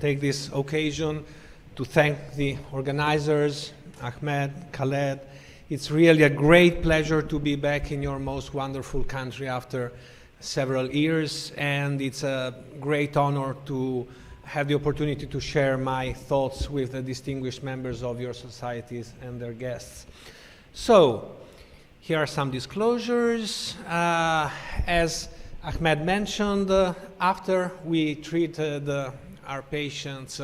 take this occasion to thank the organizers, Ahmed, Khaled. It's really a great pleasure to be back in your most wonderful country after several years, and it's a great honor to have the opportunity to share my thoughts with the distinguished members of your societies and their guests. So, here are some disclosures. As Ahmed mentioned, after we treated our patients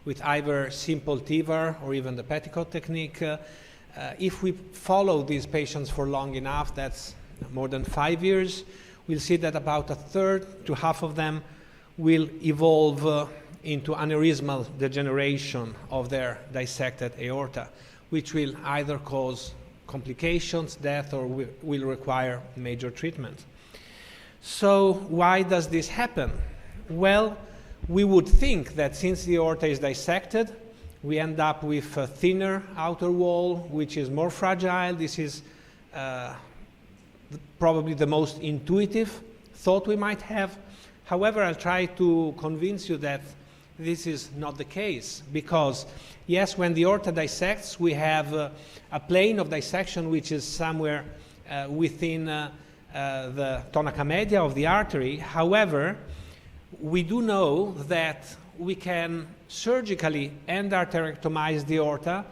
with either simple TIVR or even the 𝗏𝗀𝗃𝗀 technique, if we follow these patients for long enough, that's more than 5 years, we'll see that about a third to half of them will evolve into aneurysmal degeneration of their dissected aorta, which will either cause complications, death, or will require major treatment. So why does this happen? Well, we would think that since the aorta is dissected, we end up with a thinner outer wall, which is more fragile. This is probably the most intuitive thought we might have. However, I'll try to convince you that this is not the case, because yes, when the aorta dissects, we have a plane of dissection which is somewhere within the tonaca media of the artery. However, we do know that we can surgically endarterectomize the aorta,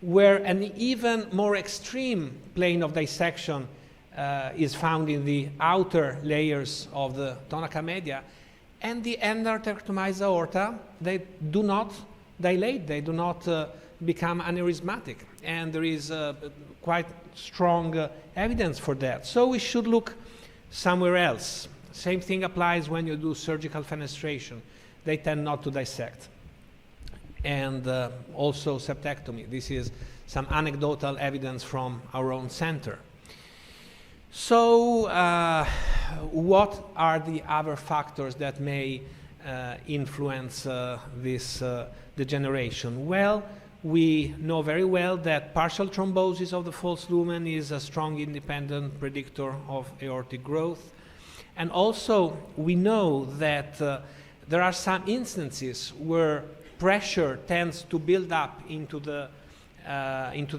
where an even more extreme plane of dissection is found in the outer layers of the tonaca media. And the endarterectomized aorta, they do not dilate, they do not become aneurysmatic. And there is quite strong evidence for that. So we should look somewhere else. Same thing applies when you do surgical fenestration. They tend not to dissect. And also septectomy. This is some anecdotal evidence from our own center. So what are the other factors that may influence this degeneration? Well, we know very well that partial thrombosis of the false lumen is a strong independent predictor of aortic growth. And also, we know that there are some instances where pressure tends to build up into the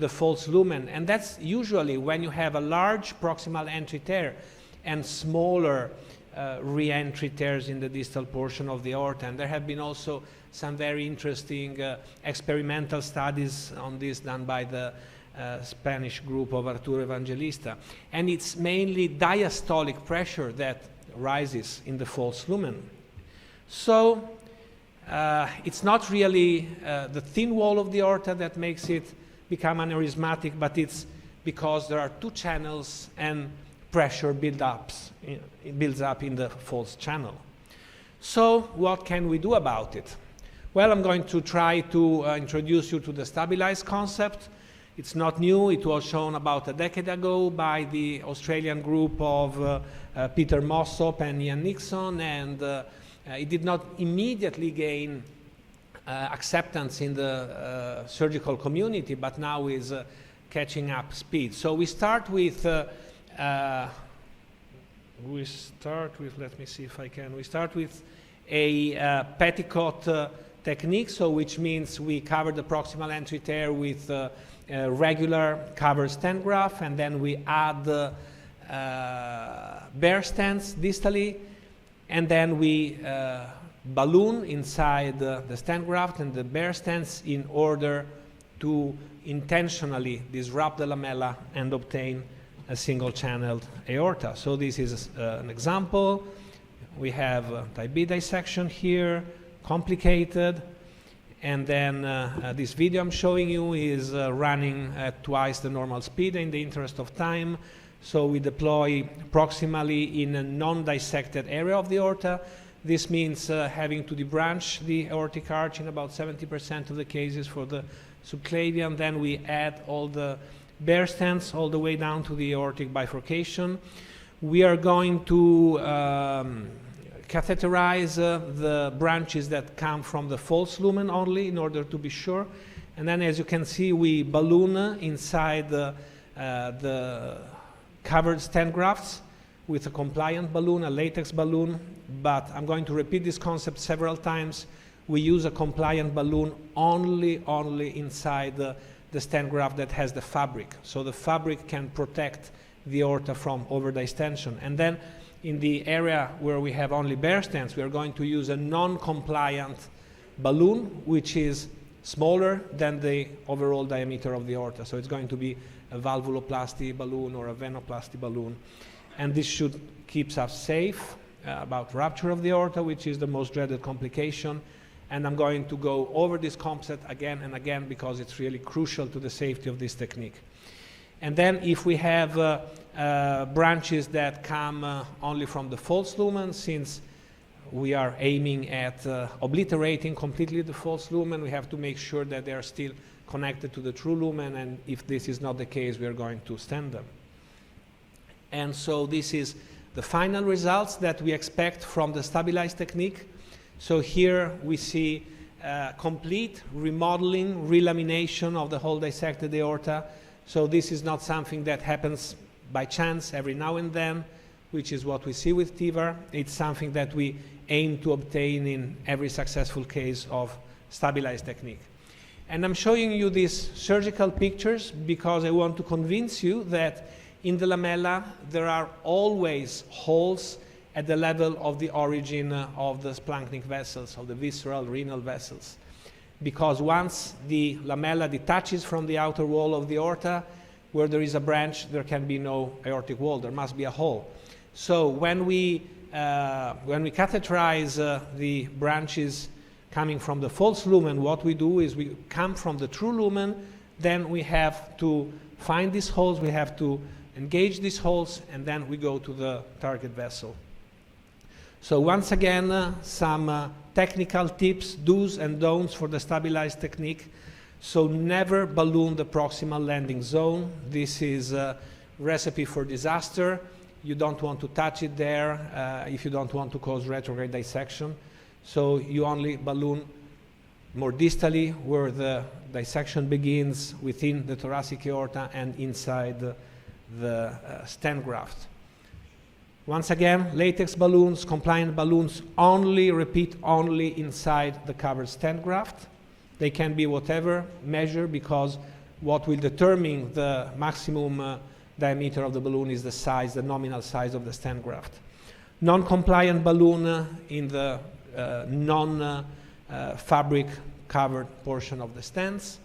false lumen, and that's usually when you have a large proximal entry tear and smaller re-entry tears in the distal portion of the aorta. And there have been also some very interesting experimental studies on this done by the Spanish group of 𝗟𝗏𝗃𝗀𝗋. And it's mainly diastolic pressure that rises in the false lumen. So it's not really the thin wall of the aorta that makes it become aneurysmatic, but it's because there are two channels and pressure builds up in the false channel. So what can we do about it? Well, I'm going to try to introduce you to the stabilized concept. It's not new. It was shown about a decade ago by the Australian group of Peter Mossop and Ian Nixon, and it did not immediately gain acceptance in the surgical community, but now is catching up speed. So we start with, let me see if I can, we start with a 𝗏𝗃𝗀𝗃 technique, so which means we cover the proximal entry tear with a regular covered stent graft, and then we add bare stents distally, and then we balloon inside the stent graft and the bare stents in order to intentionally disrupt the lamella and obtain a single-channeled aorta. So this is an example. We have type B dissection here, complicated, and then this video I'm showing you is running at twice the normal speed in the interest of time. So we deploy proximally in a non-dissected area of the aorta. This means having to debranch the aortic arch in about 70% of the cases for the subclavian. Then we add all the bare stents all the way down to the aortic bifurcation. We are going to catheterize the branches that come from the false lumen only in order to be sure. And then, as you can see, we balloon inside the covered stent grafts with a compliant balloon, a latex balloon, but I'm going to repeat this concept several times. we use a compliant balloon only inside the stent graft that has the fabric. So the fabric can protect the aorta from over-distension. And then in the area where we have only bare stents, we are going to use a non-compliant balloon, which is smaller than the overall diameter of the aorta. So it's going to be a valvuloplasty balloon or a venoplasty balloon. And this should keep us safe about rupture of the aorta, which is the most dreaded complication. And I'm going to go over this concept again and again because it's really crucial to the safety of this technique. And then if we have branches that come only from the false lumen, since we are aiming at obliterating completely the false lumen, we have to make sure that they are still connected to the true lumen, and if this is not the case, we are going to stent them. And so this is the final results that we expect from the stabilized technique. So here we see complete remodeling, relamination of the whole dissected aorta. So this is not something that happens by chance every now and then, which is what we see with TEVR. It's something that we aim to obtain in every successful case of stabilized technique. And I'm showing you these surgical pictures because I want to convince you that in the lamella there are always holes at the level of the origin of the splanchnic vessels, of the visceral renal vessels. Because once the lamella detaches from the outer wall of the aorta, where there is a branch, there can be no aortic wall, there must be a hole. So when we catheterize the branches coming from the false lumen, what we do is we come from the true lumen, then we have to find these holes, we have to engage these holes, and then we go to the target vessel. So once again, some technical tips, do's and don'ts for the stabilized technique. So never balloon the proximal landing zone. This is a recipe for disaster. You don't want to touch it there if you don't want to cause retrograde dissection. So you only balloon more distally where the dissection begins within the thoracic aorta and inside the stent graft. Once again, latex balloons, compliant balloons, only, repeat, only inside the covered stent graft. They can be whatever measure because what will determine the maximum diameter of the balloon is the size, the nominal size of the stent graft. Non-compliant balloon in the non-fabric covered portion of the stents.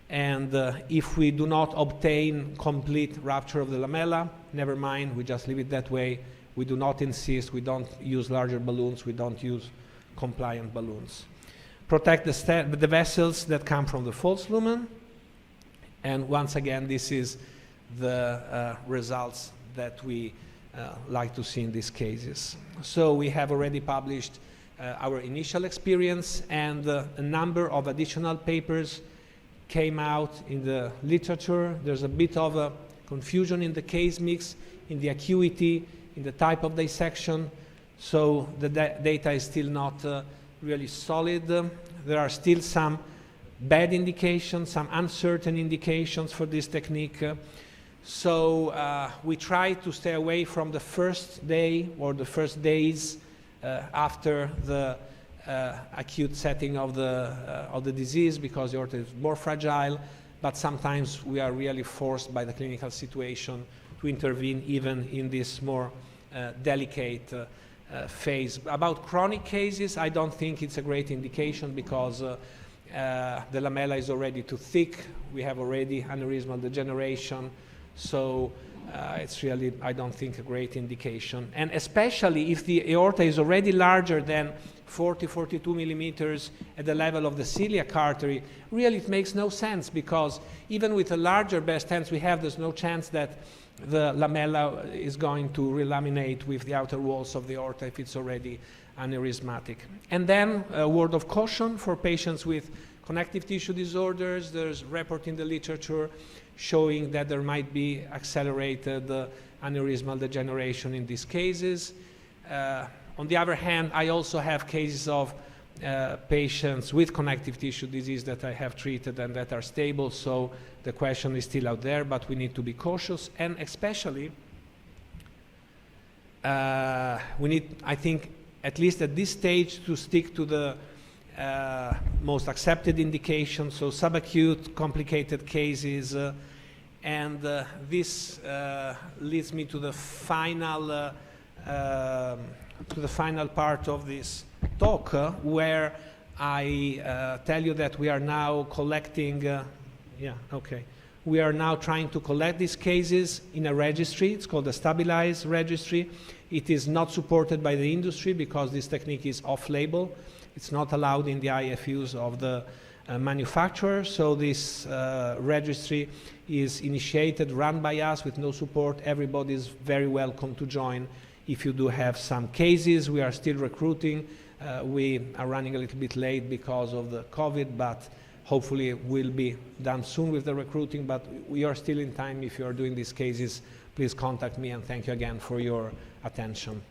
And if we do not obtain complete rupture of the lamella, never mind, we just leave it that way. We do not insist, we don't use larger balloons, we don't use compliant balloons. Protect the vessels that come from the false lumen. And once again, this is the results that we like to see in these cases. So we have already published our initial experience, and a number of additional papers came out in the literature. There's a bit of a confusion in the case mix, in the acuity, in the type of dissection. So the data is still not really solid. There are still some bad indications, some uncertain indications for this technique. So we try to stay away from the first day or the first days after the acute setting of the disease, because the aorta is more fragile, but sometimes we are really forced by the clinical situation to intervene even in this more delicate phase. About chronic cases, I don't think it's a great indication because the lamella is already too thick. We have already aneurysmal degeneration. So it's really, I don't think, a great indication. And especially if the aorta is already larger than 40, 42 millimeters at the level of the celiac artery, really it makes no sense, because even with a larger bare stents we have, there's no chance that the lamella is going to relaminate with the outer walls of the aorta if it's already aneurysmatic. And then a word of caution for patients with connective tissue disorders. There's a report in the literature showing that there might be accelerated aneurysmal degeneration in these cases. On the other hand, I also have cases of patients with connective tissue disease that I have treated and that are stable, so the question is still out there, but we need to be cautious. And especially, we need, I think, at least at this stage, to stick to the most accepted indications, so subacute, complicated cases, and this leads me to the final part of this talk, where I tell you that we are now collecting. We are now trying to collect these cases in a registry. It's called the stabilized registry. It is not supported by the industry because this technique is off-label. It's not allowed in the IFUs of the manufacturer. So this registry is initiated, run by us with no support. Everybody is very welcome to join if you do have some cases. We are still recruiting. We are running a little bit late because of the COVID, but hopefully we'll be done soon with the recruiting, but we are still in time. If you are doing these cases, please contact me, and thank you again for your attention.